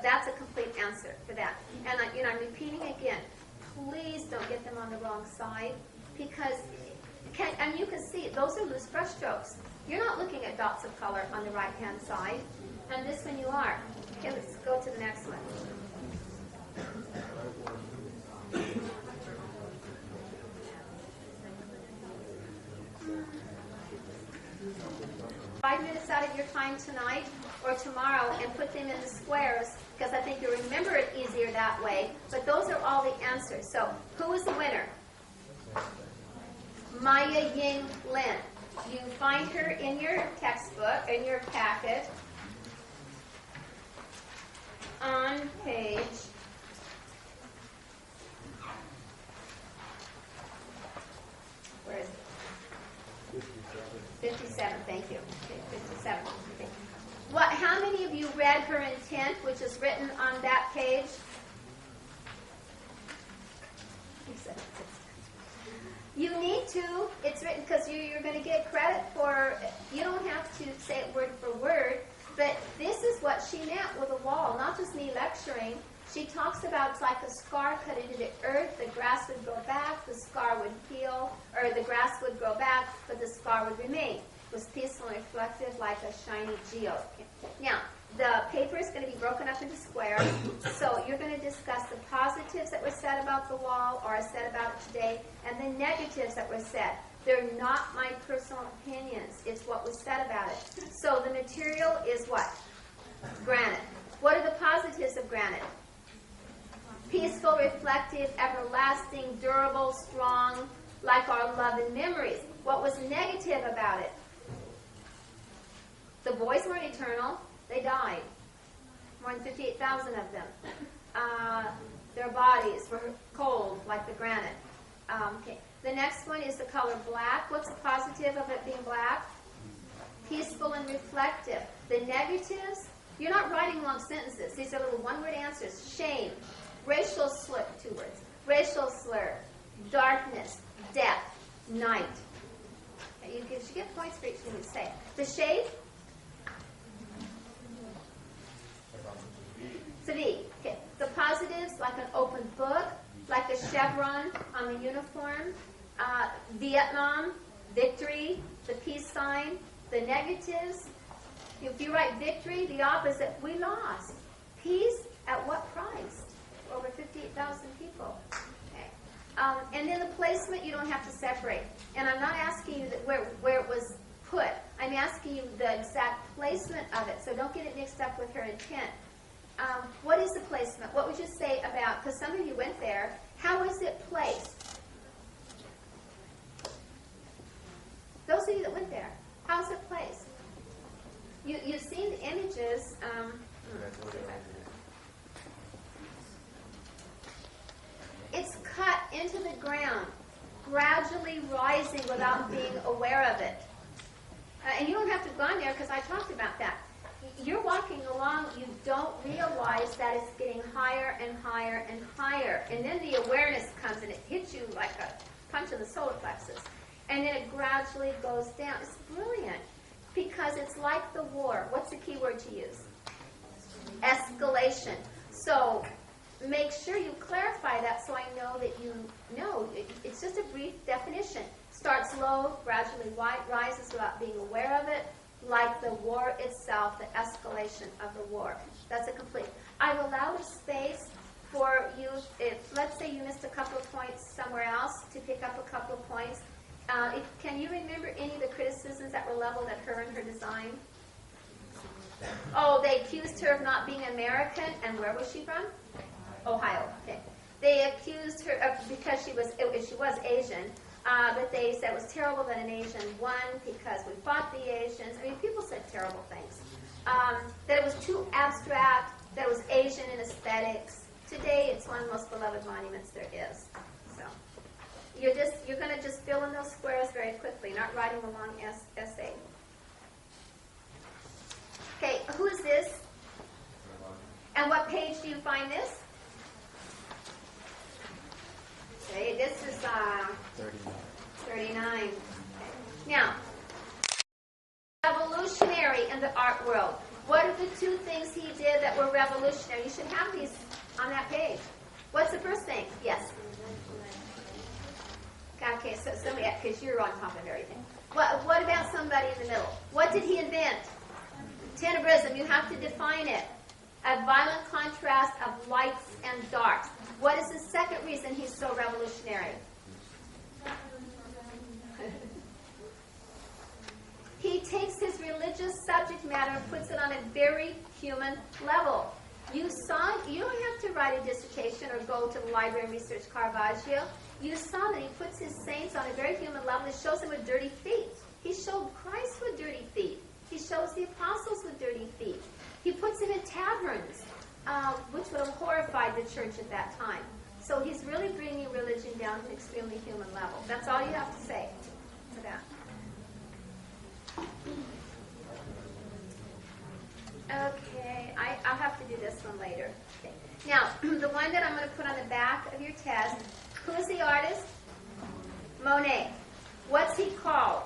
That's a complete answer for that. And I'm repeating again, please don't get them on the wrong side, because and you can see those are loose brush strokes. You're not looking at dots of color on the right-hand side, and this one you are. Okay, let's go to the next one. Five minutes out of your time tonight or tomorrow and put them in the squares, because I think you'll remember it easier that way. But those are all the answers. So who is the winner? Maya Ying Lin. You find her in your textbook, in your packet, on page 57. Thank you. Okay, 57. Okay. How many of you read her intent, which is written on that page? You need to. It's written because you're going to get credit for. You don't have to say it word for word, but this is what she meant with a wall, not just me lecturing. She talks about it's like a scar cut into the earth. The grass would go back, the scar would heal, or the grass would grow back, but the scar would remain. It was peaceful and reflective like a shiny geode. Now, the paper is going to be broken up into squares, so you're going to discuss the positives that were said about the wall or are said about it today, and the negatives that were said. They're not my personal opinions. It's what was said about it. So the material is what? Granite. What are the positives of granite? Peaceful, reflective, everlasting, durable, strong, like our love and memories. What was negative about it? The boys weren't eternal. They died. More than 58,000 of them. Their bodies were cold, like the granite. Okay. The next one is the color black. What's the positive of it being black? Peaceful and reflective. The negatives, you're not writing long sentences. These are little one-word answers. Shame. Racial slur, 2 words. Racial slur, darkness, death, night. Okay, you should get points for each thing you say. The shade? It's a V. Okay. The positives, like an open book, like a chevron on the uniform. Vietnam, victory, the peace sign. The negatives, if you write victory, the opposite, we lost. Peace, at what price? Over 58,000 people. Okay. And then the placement, you don't have to separate. And I'm not asking you that where it was put. I'm asking you the exact placement of it. So don't get it mixed up with her intent. What is the placement? What would you say about, because some of you went there, how is it placed? Those of you that went there, how is it placed? You've seen the images. It's cut into the ground, gradually rising without being aware of it. And you don't have to have gone there because I talked about that. You're walking along, you don't realize that it's getting higher and higher and higher. And then the awareness comes and it hits you like a punch in the solar plexus. And then it gradually goes down. It's brilliant because it's like the war. What's the key word to use? Escalation. So make sure you clarify that so I know that you know. It's just a brief definition. Starts low, gradually rises without being aware of it, like the war itself, the escalation of the war. That's a complete. I've allowed a space for you, if let's say you missed a couple of points somewhere else, to pick up a couple of points. Can you remember any of the criticisms that were leveled at her and her design? Oh, they accused her of not being American, and where was she from? Ohio. Okay. They accused her of, because she was Asian, but they said it was terrible that an Asian won because we fought the Asians. I mean, people said terrible things. That it was too abstract, that it was Asian in aesthetics. Today, it's one of the most beloved monuments there is. So you're going to just fill in those squares very quickly, not writing a long essay. Okay, who is this? And what page do you find this? Okay, this is 39. Okay. Now, evolutionary in the art world. What are the two things he did that were revolutionary? You should have these on that page. What's the first thing? Yes. Okay, so somebody, because you're on top of everything. What about somebody in the middle? What did he invent? Tenebrism. You have to define it. A violent contrast of lights and darks. What is the second reason he's so revolutionary? He takes his religious subject matter and puts it on a very human level. You don't have to write a dissertation or go to the library and research Caravaggio. You saw that he puts his saints on a very human level. He shows them with dirty feet. He showed Christ with dirty feet. He shows the apostles with dirty feet. He puts them in taverns, which would have horrified the church at that time. So he's really bringing religion down to an extremely human level. That's all you have to say to that. Okay, I'll have to do this one later. Okay. Now, the one that I'm going to put on the back of your test, who's the artist? Monet. What's he called?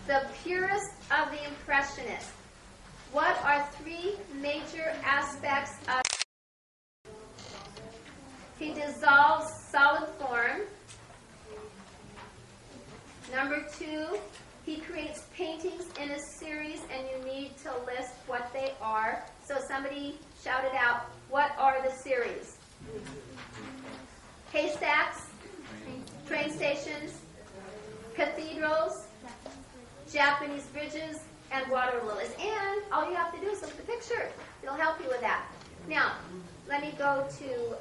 The purest of the Impressionists. What are three major aspects of? He dissolves solid form. Number two, he creates paintings in a series, and you need to list what they are. So somebody shouted out, what are the series? Haystacks, train stations, cathedrals, Japanese bridges, and water lilies. And all you have to do is look at the picture. It'll help you with that. Now, let me go to...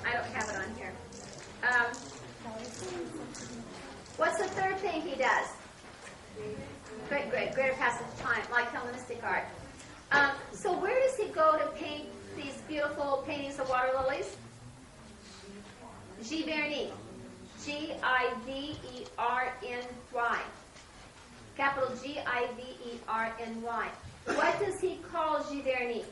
I don't have it on here. What's the third thing he does? Greater passage of time, like Hellenistic art. So where does he go to paint these beautiful paintings of water lilies? Giverny. Giverny. Capital Giverny. What does he call Giverny?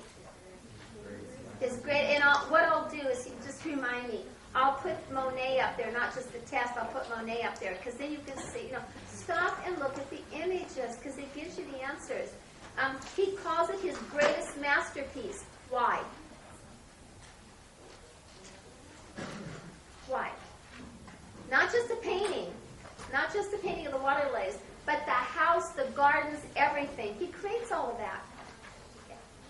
Is great, and what I'll do is just remind me. I'll put Monet up there, not just the test. I'll put Monet up there because then you can see. Stop and look at the images because it gives you the answers. He calls it his greatest masterpiece. Why? Why? Not just a painting, not just the painting of the water lilies, but the house, the gardens, everything. He creates all of that.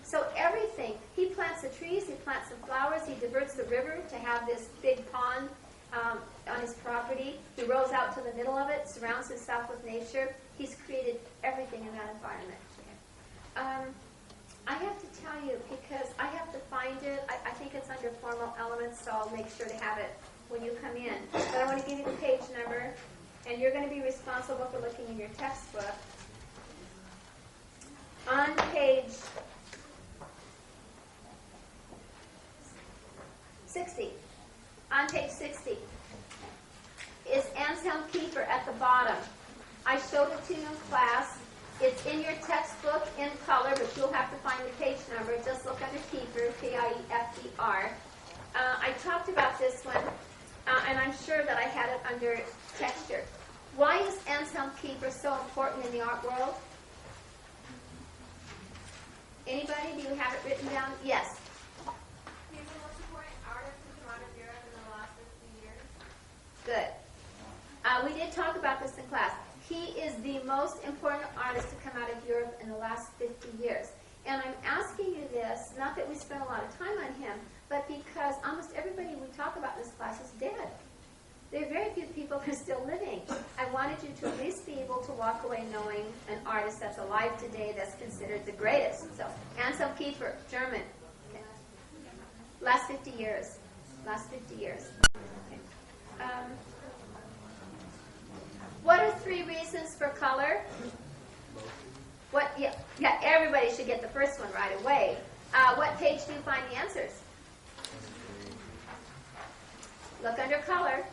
So everything, he plants the trees, he plants the flowers, he diverts the river to have this big pond on his property. He rows out to the middle of it, surrounds himself with nature. He's created everything in that environment. I have to tell you, because I have to find it. I think it's under formal elements, so I'll make sure to have it when you come in. But I want to give you the page number, and you're going to be responsible for looking in your textbook. On page 60. On page 60 is Anselm Kiefer at the bottom. I showed it to you in class. It's in your textbook in color, but you'll have to find the page number. Just look under Kiefer, K-I-E-F-E-R. I talked about this one, and I'm sure that I had it under texture. Why is Anselm Kiefer so important in the art world? Anybody? Do you have it written down? Yes. Good. We did talk about this in class. He is the most important artist to come out of Europe in the last 50 years. And I'm asking you this, not that we spent a lot of time on him, but because almost everybody we talk about in this class is dead. There are very few people who are still living. I wanted you to at least be able to walk away knowing an artist that's alive today that's considered the greatest. So, Anselm Kiefer, German. Okay. Last 50 years. Last 50 years. Okay. What are three reasons for color? What? Yeah, everybody should get the first one right away. What page do you find the answers? Look under color.